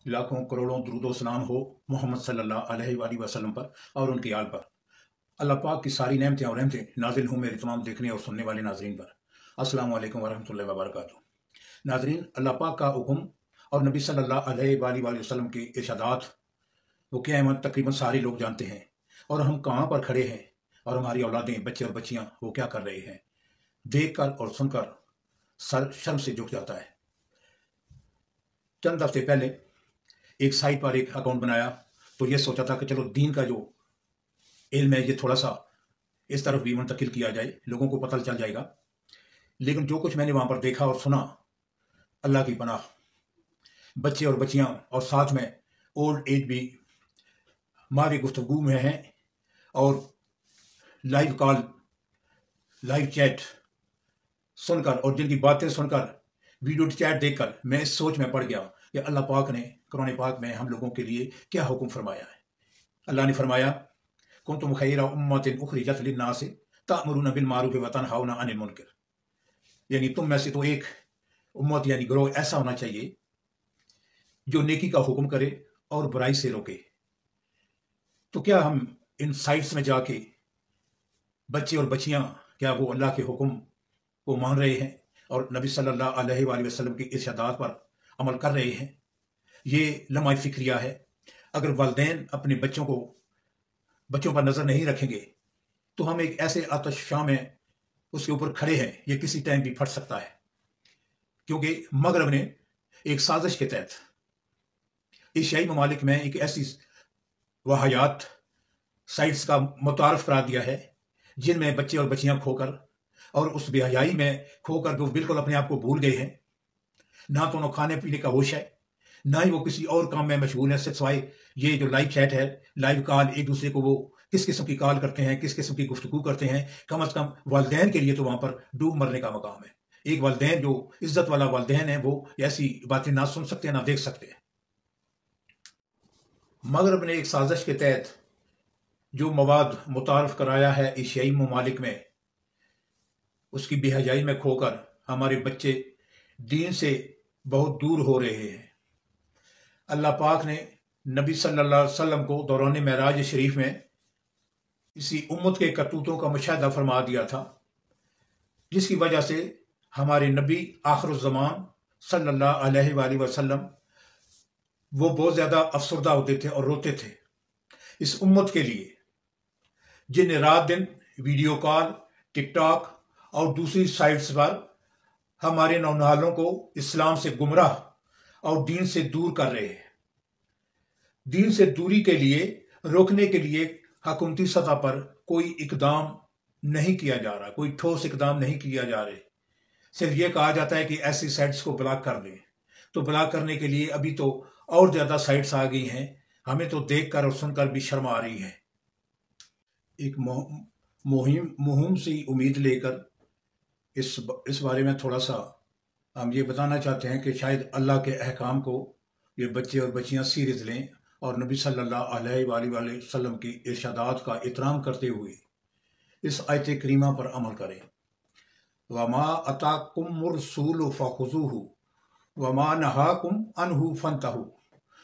लाखों करोड़ों दुरूद व सलाम हो मोहम्मद सल्लल्लाहु अलैहि वसल्लम पर और उनकी आल पर। अल्लाह पाक की सारी नेमतें और रहमतें नाजिल हों मेरे तमाम देखने और सुनने वाले नाजरीन पर। अस्सलाम वालेकुम वरहमतुल्लाहि वबरकातुहू। नाजरीन, अल्लाह पाक का हुक्म और नबी सल्लल्लाहु अलैहि वसल्लम के इरशादात वो क्या है तकरीबन सारे लोग जानते हैं। और हम कहाँ पर खड़े हैं और हमारी औलादें, बच्चे और बच्चियां वो क्या कर रहे हैं, देख कर और सुनकर सर शर्म से झुक जाता है। चंद हफ्ते पहले एक साइट पर एक अकाउंट बनाया तो ये सोचा था कि चलो दीन का जो इल्म है ये थोड़ा सा इस तरफ भी मुंतकिल किया जाए, लोगों को पता चल जाएगा। लेकिन जो कुछ मैंने वहां पर देखा और सुना, अल्लाह की पनाह, बच्चे और बच्चियां और साथ में ओल्ड एज भी हमारी गुफ्तगू में हैं और लाइव कॉल, लाइव चैट सुनकर और जिनकी बातें सुनकर, वीडियो चैट देखकर मैं इस सोच में पड़ गया कि अल्लाह पाक ने कुरान पाक में हम लोगों के लिए क्या हुक्म फरमाया है। अल्लाह ने फरमाया, कुंतुम खैरा उम्मतिन उखरिजत लिन्नास तामुरूना बिल मारूफ व तनहाउना अनिल मुनकर। यानी तुम में से तो एक उम्मत यानी ग्रोह ऐसा होना चाहिए जो नेकी का हुक्म करे और बुराई से रोके। तो क्या हम इन साइट्स में जाके बच्चे और बच्चियां क्या वो अल्लाह के हुक्म को मान रहे हैं और नबी सल्लल्लाहु अलैहि वसल्लम के इरशादात पर अमल कर रहे हैं? ये लम्हा फिक्रिया है। अगर वालिदैन अपने बच्चों पर नजर नहीं रखेंगे तो हम एक ऐसे आतशफशां में उसके ऊपर खड़े हैं, ये किसी टाइम भी फट सकता है। क्योंकि मगरब ने एक साजिश के तहत एशियाई ममालिक में एक ऐसी वाहियात साइट्स का मुतारफ करा दिया है जिनमें बच्चे और बच्चियां खोकर और उस बेहयाई में खोकर वो बिल्कुल अपने आप को भूल गए हैं। ना तो उन्हें खाने पीने का होश है, ना ही वो किसी और काम में मशगूल है, सिवाय ये जो लाइव चैट है, लाइव कॉल, एक दूसरे को वो किस किस्म की कॉल करते हैं, किस किस्म की गुफ्तगू करते हैं। कम से कम वालिदैन के लिए तो वहां पर डूब मरने का मकाम है। एक वालिदैन जो इज्जत वाला वालिदैन है वो ऐसी बातें ना सुन सकते, ना देख सकते। मगरब ने एक साजिश के तहत जो मवाद मुतारफ कराया है एशियाई ममालिक में, उसकी बेहयाई में खोकर हमारे बच्चे दीन से बहुत दूर हो रहे हैं। अल्लाह पाक ने नबी सल्लल्लाहु अलैहि वसल्लम को दौरान मेराज शरीफ में इसी उम्मत के करतूतों का मुशाहिदा फरमा दिया था, जिसकी वजह से हमारे नबी आखिरुज़्ज़मान सल्लल्लाहु अलैहि वसल्लम वो बहुत ज्यादा अफसरदा होते थे और रोते थे इस उम्मत के लिए, जिन्हें रात दिन वीडियो कॉल, टिकटॉक और दूसरी साइट्स पर हमारे नौनिहालों को इस्लाम से गुमराह और दीन से दूर कर रहे हैं। दीन से दूरी के लिए रोकने के लिए हुकूमती सतह पर कोई इकदाम नहीं किया जा रहा, कोई ठोस इकदाम नहीं किया जा रहे। सिर्फ ये कहा जाता है कि ऐसी साइट्स को ब्लॉक कर दें। तो ब्लॉक करने के लिए अभी तो और ज्यादा साइट्स आ गई हैं, हमें तो देखकर और सुनकर भी शर्म आ रही है। एक मुहिम सी उम्मीद लेकर इस बारे में थोड़ा सा हम ये बताना चाहते हैं कि शायद अल्लाह के अहकाम को ये बच्चे और बच्चियां सीरियस लें और नबी सल्लल्लाहु अलैहि वसल्लम की इरशादात का एहतराम करते हुए इस आयत करीमा पर अमल करें। वमा अताकुमुर रसूलु फखुज़ूहु वमा नहाकुम अन्हु फंतहु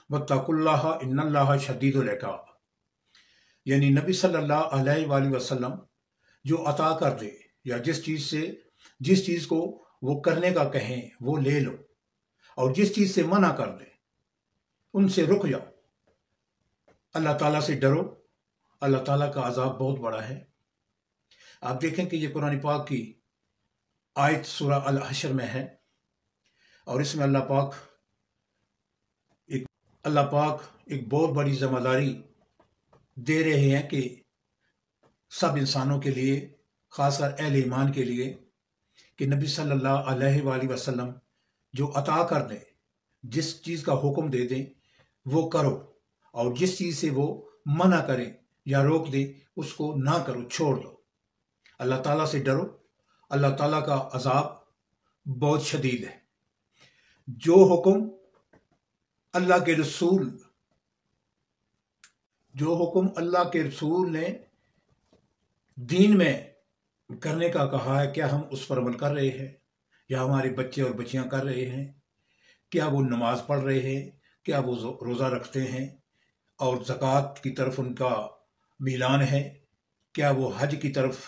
वत्तकुल्लाह इन्नल्लाह शदीदुल इक़ाब। यानी नबी सल्लल्लाहु अलैहि वसल्लम जो अता कर दे या जिस चीज को वो करने का कहें वो ले लो, और जिस चीज से मना कर दे उनसे रुक जाओ। अल्लाह ताला से डरो, अल्लाह ताला का अजाब बहुत बड़ा है। आप देखें कि ये कुरान पाक की आयत सूरा अल हशर में है और इसमें अल्लाह पाक एक बहुत बड़ी जिम्मेदारी दे रहे हैं कि सब इंसानों के लिए, खासकर अहले ईमान के लिए, कि नबी सल्लल्लाहु अलैहि वसल्लम जो अता कर दें, जिस चीज़ का हुक्म दे दें वो करो, और जिस चीज़ से वो मना करें या रोक दें उसको ना करो, छोड़ दो। अल्लाह ताला से डरो, अल्लाह ताला का अजाब बहुत शदीद है। जो हुक्म अल्लाह के रसूल ने दीन में करने का कहा है, क्या हम उस पर अमल कर रहे हैं या हमारे बच्चे और बच्चियां कर रहे हैं? क्या वो नमाज पढ़ रहे हैं, کیا وہ روزہ رکھتے ہیں اور زکوٰۃ کی طرف ان کا میلان ہے؟ کیا وہ حج کی طرف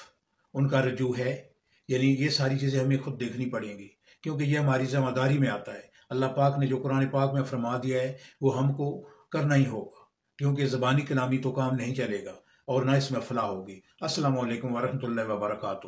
ان کا رجوع ہے؟ یعنی یہ ساری چیزیں ہمیں خود دیکھنی پڑیں گی، کیونکہ یہ ہماری ذمہ داری میں آتا ہے۔ اللہ پاک نے جو قرآن پاک میں فرما دیا ہے وہ ہم کو کرنا ہی ہوگا، کیونکہ زبانی کلامی تو کام نہیں چلے گا اور نہ اس میں فلاح ہوگی۔ السلام علیکم ورحمۃ اللہ وبرکاتہ۔